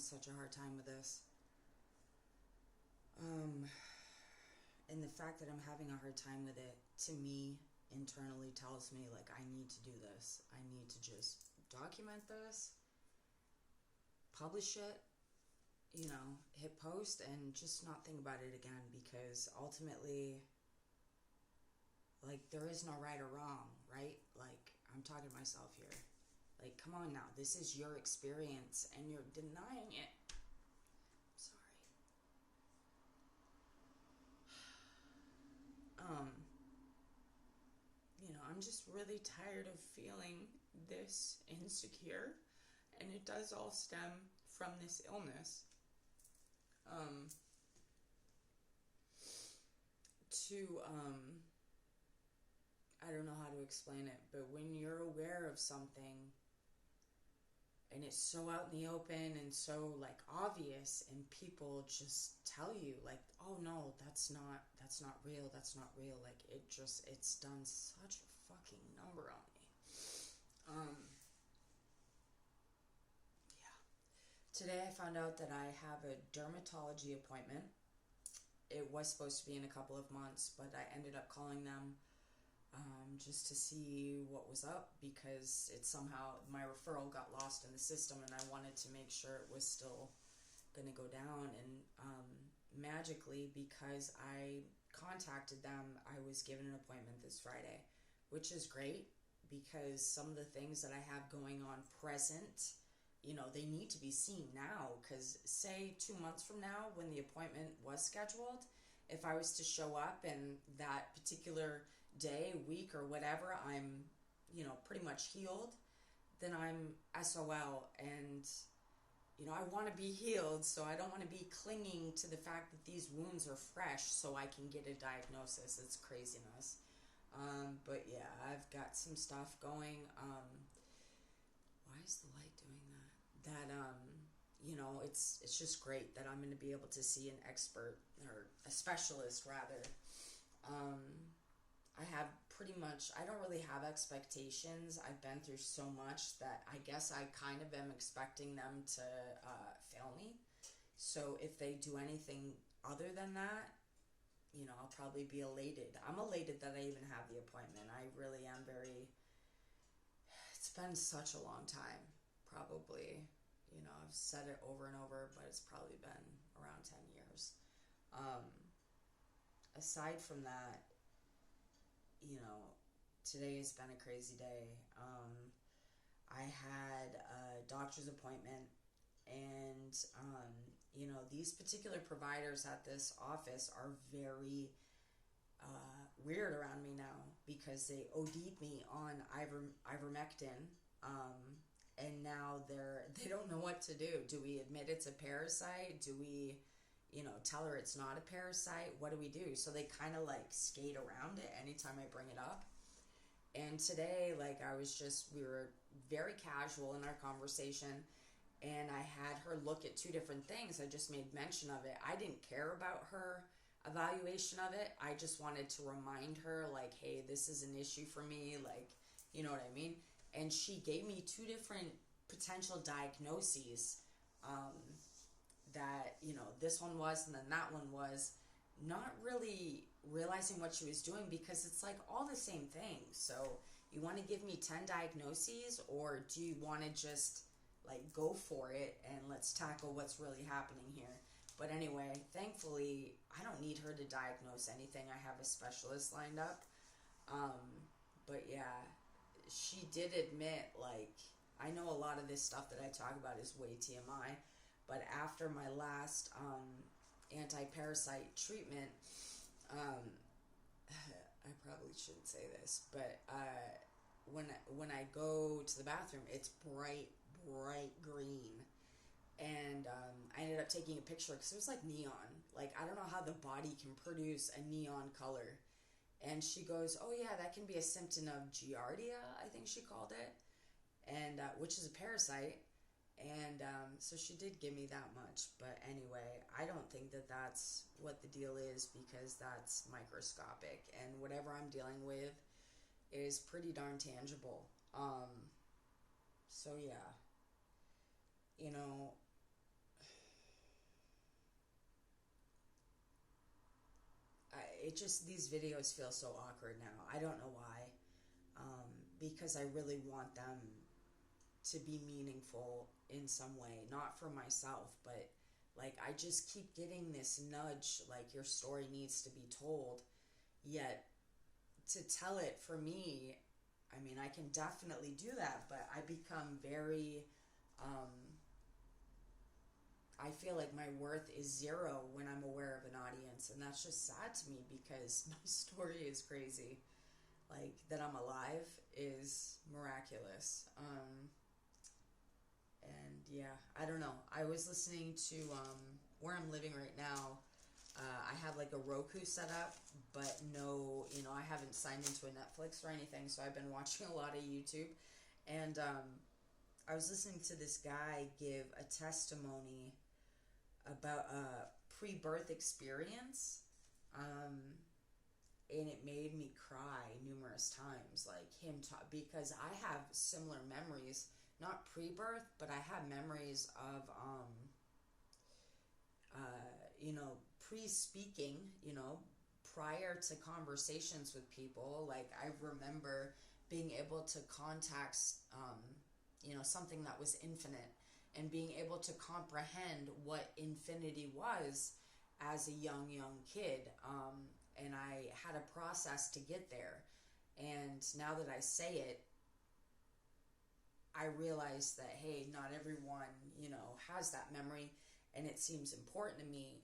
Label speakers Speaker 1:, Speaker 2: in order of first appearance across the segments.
Speaker 1: such a hard time with this. And the fact that I'm having a hard time with it, to me, internally tells me, like, I need to do this. I need to just document this, publish it, hit post, and just not think about it again, because ultimately, like, there is no right or wrong, right? Like, I'm talking to myself here. Like, come on now. This is your experience, and you're denying it. Sorry. I'm just really tired of feeling this insecure, and it does all stem from this illness. Um, to, I don't know how to explain it, but when you're aware of something and it's so out in the open and so, like, obvious, and people just tell you, like, oh no, that's not real, like, it's done such a fucking number on me. Yeah. Today I found out that I have a dermatology appointment. It was supposed to be in a couple of months, but I ended up calling them just to see what was up, because it somehow, my referral got lost in the system, and I wanted to make sure it was still going to go down. And magically, because I contacted them, I was given an appointment this Friday, which is great, because some of the things that I have going on present, they need to be seen now, because say 2 months from now, when the appointment was scheduled, if I was to show up and that particular day, week, or whatever, I'm, pretty much healed, then I'm SOL. And, I want to be healed, so I don't want to be clinging to the fact that these wounds are fresh so I can get a diagnosis. It's craziness. But yeah, I've got some stuff going. Why is the light doing that? It's just great that I'm going to be able to see an expert, or a specialist rather. I don't really have expectations. I've been through so much that I guess I kind of am expecting them to fail me. So if they do anything other than that, I'll probably be elated. I'm elated that I even have the appointment. I really am it's been such a long time, probably. I've said it over and over, but it's probably been around 10 years. Aside from that, today has been a crazy day. I had a doctor's appointment, and, these particular providers at this office are very weird around me now, because they OD'd me on ivermectin, and now they don't know what to do. Do we admit it's a parasite? Do we, tell her it's not a parasite? What do we do? So they kind of like skate around it anytime I bring it up. And today, like, we were very casual in our conversation, and I had her look at 2 different things. I just made mention of it. I didn't care about her evaluation of it. I just wanted to remind her, like, hey, this is an issue for me, like, you know what I mean? And she gave me 2 different potential diagnoses, that, this one was, and then that one was, not really realizing what she was doing, because it's like all the same thing. So you want to give me 10 diagnoses, or do you want to just, like, go for it and let's tackle what's really happening here? But anyway, thankfully, I don't need her to diagnose anything. I have a specialist lined up. But yeah, she did admit, like, I know a lot of this stuff that I talk about is way TMI, but after my last anti-parasite treatment, I probably shouldn't say this, but when I go to the bathroom, it's bright green. And I ended up taking a picture, because it was like neon. Like, I don't know how the body can produce a neon color. And she goes, oh yeah, that can be a symptom of Giardia, I think she called it, and which is a parasite. And so she did give me that much. But anyway, I don't think that that's what the deal is, because that's microscopic, and whatever I'm dealing with is pretty darn tangible. So yeah, you know, it just, these videos feel so awkward now. I don't know why. Because I really want them to be meaningful in some way, not for myself, but like I just keep getting this nudge, like your story needs to be told. Yet to tell it for me, I mean, I can definitely do that, but I become very, um, I feel like my worth is zero when I'm aware of an audience, and that's just sad to me because my story is crazy. Like, that I'm alive is miraculous. And yeah, I don't know. I was listening to where I'm living right now. I have like a Roku set up, but no, I haven't signed into a Netflix or anything, so I've been watching a lot of YouTube. And I was listening to this guy give a testimony about a pre-birth experience, um, and it made me cry numerous times. Like because I have similar memories, not pre-birth, but I have memories of pre-speaking, prior to conversations with people. Like I remember being able to contact, something that was infinite, and being able to comprehend what infinity was as a young kid. And I had a process to get there. And now that I say it, I realize that, hey, not everyone, has that memory, and it seems important to me.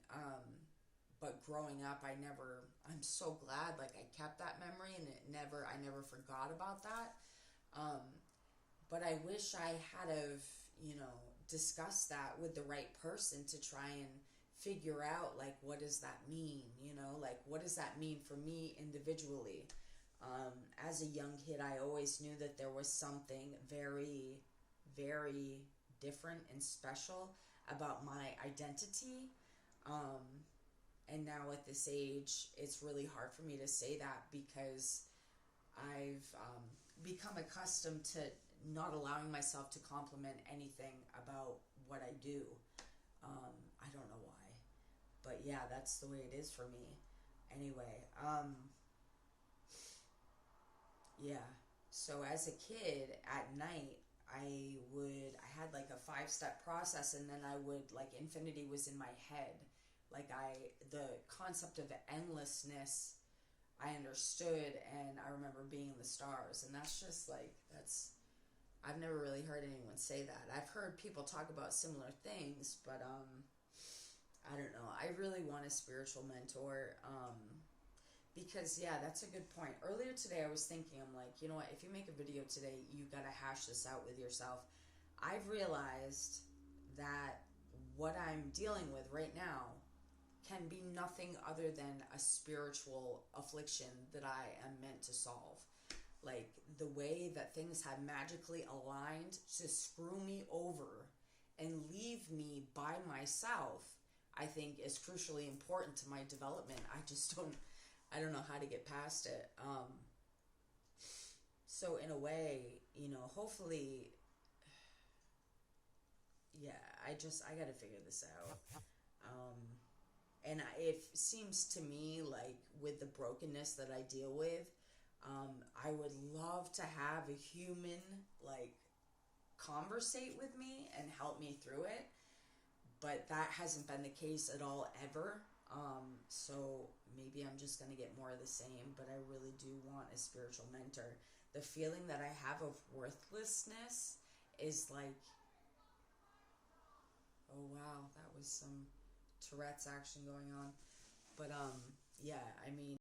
Speaker 1: But growing up, I'm so glad, like, I kept that memory, and I never forgot about that. Um, but I wish I had have, discussed that with the right person to try and figure out, like, what does that mean? Like, what does that mean for me individually? As a young kid, I always knew that there was something very, very different and special about my identity. Um, and now at this age, it's really hard for me to say that because I've become accustomed to not allowing myself to compliment anything about what I do. I don't know why. But yeah, that's the way it is for me. Anyway, yeah. So as a kid at night, I had like a 5-step process, and then I would, like, infinity was in my head. Like the concept of endlessness, I understood, and I remember being in the stars. And that's just like, I've never really heard anyone say that. I've heard people talk about similar things, but I don't know. I really want a spiritual mentor. Because yeah, that's a good point. Earlier today I was thinking, I'm like, you know what, if you make a video today, you gotta hash this out with yourself. I've realized that what I'm dealing with right now can be nothing other than a spiritual affliction that I am meant to solve. Like, the way that things have magically aligned to screw me over and leave me by myself, I think is crucially important to my development. I don't know how to get past it. So in a way, hopefully, yeah, I got to figure this out. And it seems to me like with the brokenness that I deal with, I would love to have a human, like, conversate with me and help me through it. But that hasn't been the case at all ever. So maybe I'm just going to get more of the same, but I really do want a spiritual mentor. The feeling that I have of worthlessness is like, oh wow, that was some Tourette's action going on. But yeah, I mean,